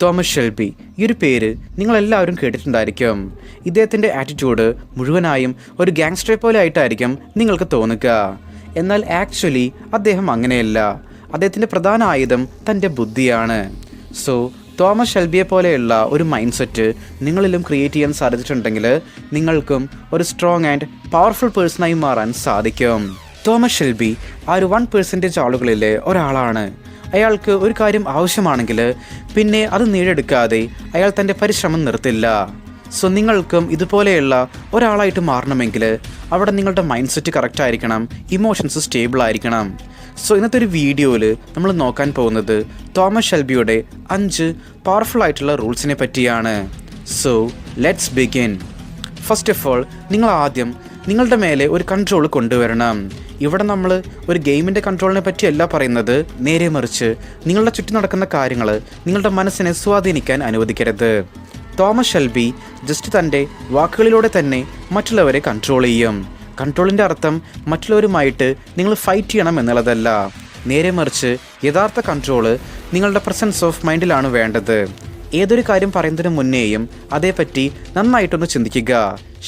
Thomas Shelby. ഈ ഒരു പേര് നിങ്ങളെല്ലാവരും കേട്ടിട്ടുണ്ടായിരിക്കും. ഇദ്ദേഹത്തിൻ്റെ ആറ്റിറ്റ്യൂഡ് മുഴുവനായും ഒരു ഗാങ്സ്റ്ററെ പോലെ ആയിട്ടായിരിക്കും നിങ്ങൾക്ക് തോന്നുക. എന്നാൽ ആക്ച്വലി അദ്ദേഹം അങ്ങനെയല്ല. അദ്ദേഹത്തിൻ്റെ പ്രധാന ആയുധം തൻ്റെ ബുദ്ധിയാണ്. സോ തോമസ് ഷെൽബിയെ പോലെയുള്ള ഒരു മൈൻഡ് സെറ്റ് നിങ്ങളിലും ക്രിയേറ്റ് ചെയ്യാൻ സാധിച്ചിട്ടുണ്ടെങ്കിൽ നിങ്ങൾക്കും ഒരു സ്ട്രോങ് ആൻഡ് പവർഫുൾ പേഴ്സണായി മാറാൻ സാധിക്കും. തോമസ് ഷെൽബി ആ ഒരു 1% ആളുകളിലെ ഒരാളാണ്. അയാൾക്ക് ഒരു കാര്യം ആവശ്യമാണെങ്കിൽ പിന്നെ അത് നേടിയെടുക്കാതെ അയാൾ തൻ്റെ പരിശ്രമം നിർത്തില്ല. സോ നിങ്ങൾക്കും ഇതുപോലെയുള്ള ഒരാളായിട്ട് മാറണമെങ്കിൽ അവിടെ നിങ്ങളുടെ മൈൻഡ് സെറ്റ് കറക്റ്റ് ആയിരിക്കണം, ഇമോഷൻസ് സ്റ്റേബിൾ ആയിരിക്കണം. സോ ഇന്നത്തെ ഒരു വീഡിയോയിൽ നമ്മൾ നോക്കാൻ പോകുന്നത് തോമസ് ഷെൽബിയുടെ 5 പവർഫുൾ ആയിട്ടുള്ള റൂൾസിനെ പറ്റിയാണ്. So let's begin. First of all, നിങ്ങൾ ആദ്യം നിങ്ങളുടെ മേലെ ഒരു കൺട്രോൾ കൊണ്ടുവരണം. ഇവിടെ നമ്മൾ ഒരു ഗെയിമിൻ്റെ കൺട്രോളിനെ പറ്റിയല്ല പറയുന്നത്, നേരെ മറിച്ച് നിങ്ങളുടെ ചുറ്റും നടക്കുന്ന കാര്യങ്ങൾ നിങ്ങളുടെ മനസ്സിനെ സ്വാധീനിക്കാൻ അനുവദിക്കരുത്. തോമസ് ഷെൽബി ജസ്റ്റ് തൻ്റെ വാക്കുകളിലൂടെ തന്നെ മറ്റുള്ളവരെ കൺട്രോൾ ചെയ്യും. കൺട്രോളിൻ്റെ അർത്ഥം മറ്റുള്ളവരുമായിട്ട് നിങ്ങൾ ഫൈറ്റ് ചെയ്യണം എന്നുള്ളതല്ല. നേരെ മറിച്ച് യഥാർത്ഥ കൺട്രോള് നിങ്ങളുടെ പ്രസൻസ് ഓഫ് മൈൻഡിലാണ് വേണ്ടത്. ഏതൊരു കാര്യം പറയുന്നതിന് മുന്നേയും അതേപ്പറ്റി നന്നായിട്ടൊന്ന് ചിന്തിക്കുക.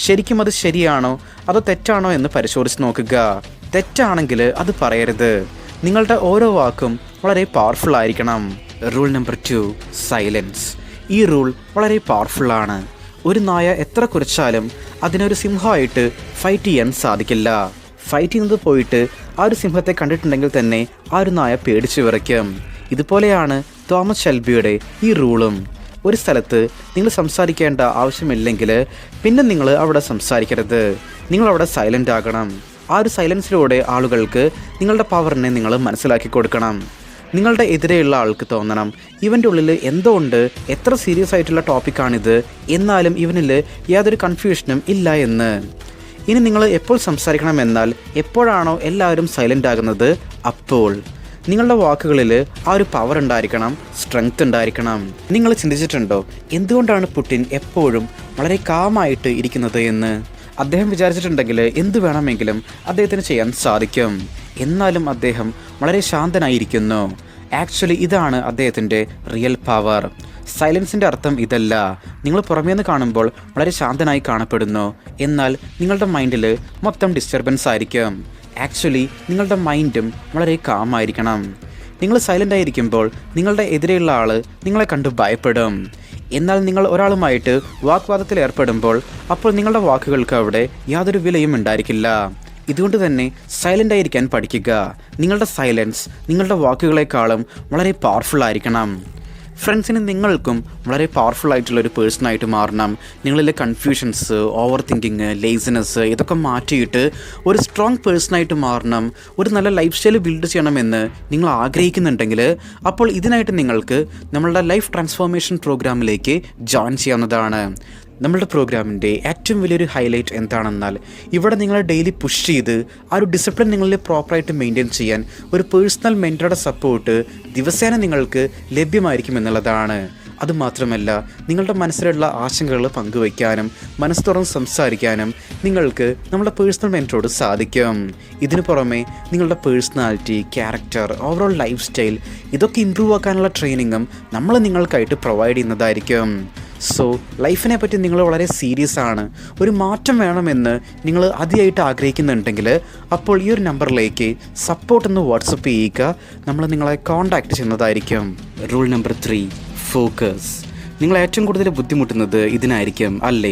ശരിക്കും അത് ശരിയാണോ അതോ തെറ്റാണോ എന്ന് പരിശോധിച്ച് നോക്കുക. തെറ്റാണെങ്കിൽ അത് പറയരുത്. നിങ്ങളുടെ ഓരോ വാക്കും വളരെ പവർഫുൾ ആയിരിക്കണം. Rule number 2, silence. ഈ റൂൾ വളരെ പവർഫുള്ളാണ്. ഒരു നായ എത്ര കുരച്ചാലും അതിനൊരു സിംഹമായിട്ട് ഫൈറ്റ് ചെയ്യാൻ സാധിക്കില്ല. ഫൈറ്റ് ചെയ്യുന്നത് പോയിട്ട് ആ ഒരു സിംഹത്തെ കണ്ടിട്ടുണ്ടെങ്കിൽ തന്നെ ആ ഒരു നായ പേടിച്ചു വിറയ്ക്കും. ഇതുപോലെയാണ് തോമസ് ഷെൽബിയുടെ ഈ റൂളും. ഒരു സ്ഥലത്ത് നിങ്ങൾ സംസാരിക്കേണ്ട ആവശ്യമില്ലെങ്കിൽ പിന്നെ നിങ്ങൾ അവിടെ സംസാരിക്കരുത്. നിങ്ങളവിടെ സൈലൻ്റ് ആകണം. ആ ഒരു സൈലൻസിലൂടെ ആളുകൾക്ക് നിങ്ങളുടെ പവറിനെ നിങ്ങൾ മനസ്സിലാക്കി കൊടുക്കണം. നിങ്ങളുടെ എതിരെയുള്ള ആൾക്ക് തോന്നണം ഇവൻ്റെ ഉള്ളിൽ എന്തോ ഉണ്ട്, എത്ര സീരിയസ് ആയിട്ടുള്ള ടോപ്പിക്കാണിത്, എന്നാലും ഇവനിൽ യാതൊരു കൺഫ്യൂഷനും ഇല്ല എന്ന്. ഇനി നിങ്ങൾ എപ്പോൾ സംസാരിക്കണമെന്നാൽ എപ്പോഴാണോ എല്ലാവരും സൈലൻ്റ് ആകുന്നത് അപ്പോൾ നിങ്ങളുടെ വാക്കുകളിൽ ആ ഒരു പവർ ഉണ്ടായിരിക്കണം, സ്ട്രെങ്ത് ഉണ്ടായിരിക്കണം. നിങ്ങൾ ചിന്തിച്ചിട്ടുണ്ടോ എന്തുകൊണ്ടാണ് പുടിൻ എപ്പോഴും വളരെ കാമായിട്ട് ഇരിക്കുന്നത് എന്ന്? അദ്ദേഹം വിചാരിച്ചിട്ടുണ്ടെങ്കിൽ എന്ത് വേണമെങ്കിലും അദ്ദേഹത്തിന് ചെയ്യാൻ സാധിക്കും. എന്നാലും അദ്ദേഹം വളരെ ശാന്തനായിരിക്കുന്നു. ആക്ച്വലി ഇതാണ് അദ്ദേഹത്തിൻ്റെ റിയൽ പവർ. സൈലൻസിൻ്റെ അർത്ഥം ഇതല്ല. നിങ്ങൾ പുറമേന്ന് കാണുമ്പോൾ വളരെ ശാന്തനായി കാണപ്പെടുന്നു, എന്നാൽ നിങ്ങളുടെ മൈൻഡിൽ മൊത്തം ഡിസ്റ്റർബൻസ് ആയിരിക്കും. ആക്ച്വലി നിങ്ങളുടെ മൈൻഡും വളരെ കാമായിരിക്കണം. നിങ്ങൾ സൈലൻ്റ് ആയിരിക്കുമ്പോൾ നിങ്ങളുടെ എതിരെയുള്ള ആൾ നിങ്ങളെ കണ്ട് ഭയപ്പെടും. എന്നാൽ നിങ്ങൾ ഒരാളുമായിട്ട് വാഗ്വാദത്തിൽ ഏർപ്പെടുമ്പോൾ അപ്പോൾ നിങ്ങളുടെ വാക്കുകൾക്ക് അവിടെ യാതൊരു വിലയും ഉണ്ടായിരിക്കില്ല. ഇതുകൊണ്ട് തന്നെ സൈലൻ്റ് ആയിരിക്കാൻ പഠിക്കുക. നിങ്ങളുടെ സൈലൻസ് നിങ്ങളുടെ വാക്കുകളെക്കാളും വളരെ പവർഫുൾ ആയിരിക്കണം. ഫ്രണ്ട്സിന് നിങ്ങൾക്കും വളരെ പവർഫുൾ ആയിട്ടുള്ളൊരു പേഴ്സണായിട്ട് മാറണം. നിങ്ങളിലെ കൺഫ്യൂഷൻസ്, ഓവർ തിങ്കിങ്, ലേസിനെസ് ഇതൊക്കെ മാറ്റിയിട്ട് ഒരു സ്ട്രോങ് പേഴ്സണായിട്ട് മാറണം. ഒരു നല്ല ലൈഫ് സ്റ്റൈൽ ബിൽഡ് ചെയ്യണമെന്ന് നിങ്ങൾ ആഗ്രഹിക്കുന്നുണ്ടെങ്കിൽ അപ്പോൾ ഇതിനായിട്ട് നിങ്ങൾക്ക് നമ്മളുടെ ലൈഫ് ട്രാൻസ്ഫോർമേഷൻ പ്രോഗ്രാമിലേക്ക് ജോയിൻ ചെയ്യാവുന്നതാണ്. നമ്മളുടെ പ്രോഗ്രാമിൻ്റെ ഏറ്റവും വലിയൊരു ഹൈലൈറ്റ് എന്താണെന്നാൽ ഇവിടെ നിങ്ങൾ ഡെയിലി പുഷ് ചെയ്ത് ആ ഒരു ഡിസിപ്ലിൻ നിങ്ങളിൽ പ്രോപ്പറായിട്ട് മെയിൻറ്റെയിൻ ചെയ്യാൻ ഒരു പേഴ്സണൽ മെൻറ്ററുടെ സപ്പോർട്ട് ദിവസേന നിങ്ങൾക്ക് ലഭ്യമായിരിക്കും എന്നുള്ളതാണ്. അതുമാത്രമല്ല, നിങ്ങളുടെ മനസ്സിലുള്ള ആശങ്കകൾ പങ്കുവയ്ക്കാനും മനസ്സ് തുറന്ന് സംസാരിക്കാനും നിങ്ങൾക്ക് നമ്മുടെ പേഴ്സണൽ മെൻറ്ററോട് സാധിക്കും. ഇതിനു പുറമെ നിങ്ങളുടെ personality, character, overall life style ഇതൊക്കെ ഇമ്പ്രൂവ് ആക്കാനുള്ള ട്രെയിനിങ്ങും നമ്മൾ നിങ്ങൾക്കായിട്ട് പ്രൊവൈഡ് ചെയ്യുന്നതായിരിക്കും. സോ ലൈഫിനെ പറ്റി നിങ്ങൾ വളരെ സീരിയസ് ആണ്, ഒരു മാറ്റം വേണമെന്ന് നിങ്ങൾ അതിയായിട്ട് ആഗ്രഹിക്കുന്നുണ്ടെങ്കിൽ അപ്പോൾ ഈ ഒരു നമ്പറിലേക്ക് സപ്പോർട്ട് എന്ന് വാട്സപ്പ് ചെയ്യുക. നമ്മൾ നിങ്ങളെ കോൺടാക്റ്റ് ചെയ്യുന്നതായിരിക്കും. Rule number 3, focus. നിങ്ങൾ ഏറ്റവും കൂടുതൽ ബുദ്ധിമുട്ടുന്നത് ഇതിനായിരിക്കും അല്ലേ?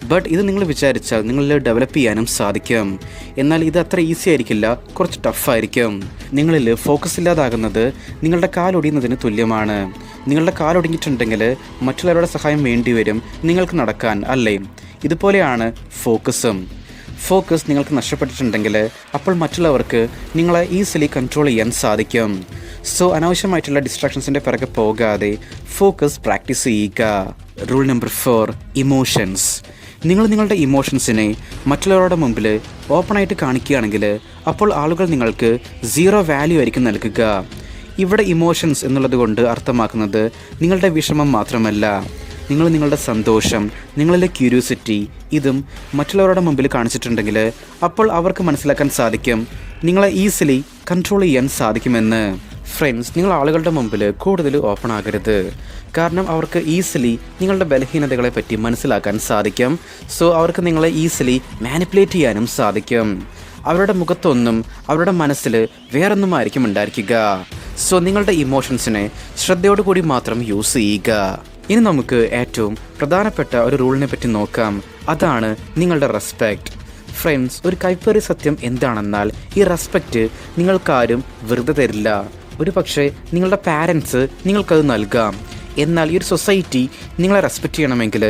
ബട്ട് ഇത് നിങ്ങൾ വിചാരിച്ചാൽ നിങ്ങളിൽ ഡെവലപ്പ് ചെയ്യാനും സാധിക്കും. എന്നാൽ ഇത് അത്ര ഈസി ആയിരിക്കില്ല, കുറച്ച് ടഫായിരിക്കും. നിങ്ങളിൽ ഫോക്കസ് ഇല്ലാതാകുന്നത് നിങ്ങളുടെ കാലൊടിയുന്നതിന് തുല്യമാണ്. നിങ്ങളുടെ കാലൊടിഞ്ഞിട്ടുണ്ടെങ്കിൽ മറ്റുള്ളവരുടെ സഹായം വേണ്ടിവരും നിങ്ങൾക്ക് നടക്കാൻ അല്ലേ? ഇതുപോലെയാണ് ഫോക്കസും. ഫോക്കസ് നിങ്ങൾക്ക് നഷ്ടപ്പെട്ടിട്ടുണ്ടെങ്കിൽ അപ്പോൾ മറ്റുള്ളവർക്ക് നിങ്ങളെ ഈസിലി കൺട്രോൾ ചെയ്യാൻ സാധിക്കും. സോ അനാവശ്യമായിട്ടുള്ള ഡിസ്ട്രാക്ഷൻസിൻ്റെ പിറകെ പോകാതെ ഫോക്കസ് പ്രാക്ടീസ് ചെയ്യുക. Rule number 4, emotions. നിങ്ങൾ നിങ്ങളുടെ ഇമോഷൻസിനെ മറ്റുള്ളവരുടെ മുമ്പിൽ ഓപ്പണായിട്ട് കാണിക്കുകയാണെങ്കിൽ അപ്പോൾ ആളുകൾ നിങ്ങൾക്ക് 0 വാല്യൂ ആയിരിക്കും നൽകുക. ഇവിടെ ഇമോഷൻസ് എന്നുള്ളത് കൊണ്ട് അർത്ഥമാക്കുന്നത് നിങ്ങളുടെ വിഷമം മാത്രമല്ല, നിങ്ങൾ നിങ്ങളുടെ സന്തോഷം, നിങ്ങളിലെ ക്യൂരിയോസിറ്റി ഇതും മറ്റുള്ളവരുടെ മുമ്പിൽ കാണിച്ചിട്ടുണ്ടെങ്കിൽ അപ്പോൾ അവർക്ക് മനസ്സിലാക്കാൻ സാധിക്കും നിങ്ങളെ ഈസിലി കൺട്രോൾ ചെയ്യാൻ സാധിക്കുമെന്ന്. ഫ്രണ്ട്സ്, നിങ്ങൾ ആളുകളുടെ മുമ്പിൽ കൂടുതൽ ഓപ്പൺ ആകരുത്. കാരണം അവർക്ക് ഈസിലി നിങ്ങളുടെ ബലഹീനതകളെ പറ്റി മനസ്സിലാക്കാൻ സാധിക്കും. സോ അവർക്ക് നിങ്ങളെ ഈസിലി മാനിപ്പുലേറ്റ് ചെയ്യാനും സാധിക്കും. അവരുടെ മുഖത്തൊന്നും അവരുടെ മനസ്സിൽ വേറൊന്നും ആയിരിക്കും ഉണ്ടായിരിക്കുക. സോ നിങ്ങളുടെ ഇമോഷൻസിനെ ശ്രദ്ധയോടുകൂടി മാത്രം യൂസ് ചെയ്യുക. ഇനി നമുക്ക് ഏറ്റവും പ്രധാനപ്പെട്ട ഒരു റൂളിനെ പറ്റി നോക്കാം. അതാണ് നിങ്ങളുടെ റെസ്പെക്റ്റ്. ഫ്രണ്ട്സ്, ഒരു കൈപ്പേറിയ സത്യം എന്താണെന്നാൽ ഈ റെസ്പെക്റ്റ് നിങ്ങൾക്കാരും വെറുതെ തരില്ല. ഒരു പക്ഷേ നിങ്ങളുടെ പാരൻസ് നിങ്ങൾക്കത് നൽകാം. എന്നാൽ ഈ ഒരു സൊസൈറ്റി നിങ്ങളെ റെസ്പെക്റ്റ് ചെയ്യണമെങ്കിൽ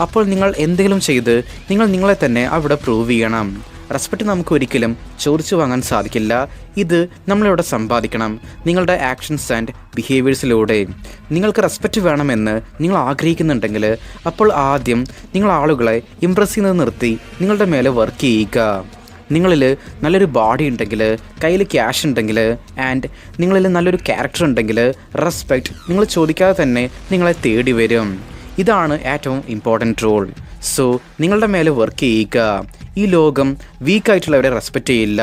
അപ്പോൾ നിങ്ങൾ എന്തെങ്കിലും ചെയ്ത് നിങ്ങൾ നിങ്ങളെ തന്നെ അവിടെ പ്രൂവ് ചെയ്യണം. റെസ്പെക്റ്റ് നമുക്ക് ഒരിക്കലും ചോദിച്ചു വാങ്ങാൻ സാധിക്കില്ല. ഇത് നമ്മളിവിടെ സമ്പാദിക്കണം നിങ്ങളുടെ ആക്ഷൻസ് ആൻഡ് ബിഹേവിയേഴ്സിലൂടെ. നിങ്ങൾക്ക് റെസ്പെക്റ്റ് വേണമെന്ന് നിങ്ങൾ ആഗ്രഹിക്കുന്നുണ്ടെങ്കിൽ അപ്പോൾ ആദ്യം നിങ്ങൾ ആളുകളെ ഇംപ്രസ് ചെയ്യുന്നത് നിർത്തി നിങ്ങളുടെ മേലെ വർക്ക് ചെയ്യുക. നിങ്ങളിൽ നല്ലൊരു ബോഡി ഉണ്ടെങ്കിൽ, കയ്യിൽ ക്യാഷ് ഉണ്ടെങ്കിൽ ആൻഡ് നിങ്ങളിൽ നല്ലൊരു ക്യാരക്ടർ ഉണ്ടെങ്കിൽ റെസ്പെക്റ്റ് നിങ്ങൾ ചോദിക്കാതെ തന്നെ നിങ്ങളെ തേടി വരും. ഇതാണ് ഏറ്റവും ഇമ്പോർട്ടൻറ്റ് റൂൾ. സോ നിങ്ങളുടെ മേലെ വർക്ക് ചെയ്യുക. ഈ ലോകം വീക്കായിട്ടുള്ളവരെ റെസ്പെക്റ്റ് ചെയ്യില്ല.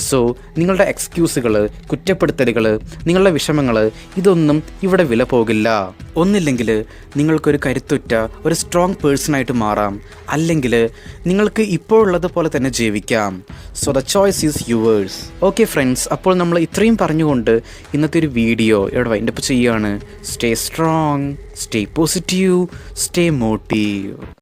സോ നിങ്ങളുടെ എക്സ്ക്യൂസുകൾ, കുറ്റപ്പെടുത്തലുകൾ, നിങ്ങളുടെ വിഷമങ്ങൾ ഇതൊന്നും ഇവിടെ വില പോകില്ല. ഒന്നില്ലെങ്കിൽ നിങ്ങൾക്കൊരു കരുത്തുറ്റ ഒരു സ്ട്രോങ് പേഴ്സണായിട്ട് മാറാം, അല്ലെങ്കിൽ നിങ്ങൾക്ക് ഇപ്പോഴുള്ളതുപോലെ തന്നെ ജീവിക്കാം. So the choice is yours. Okay friends, അപ്പോൾ നമ്മൾ ഇത്രയും പറഞ്ഞുകൊണ്ട് ഇന്നത്തെ ഒരു വീഡിയോ ഇവിടെ വൈൻഡപ്പ് ചെയ്യുകയാണ്. Stay strong, stay positive, stay motive.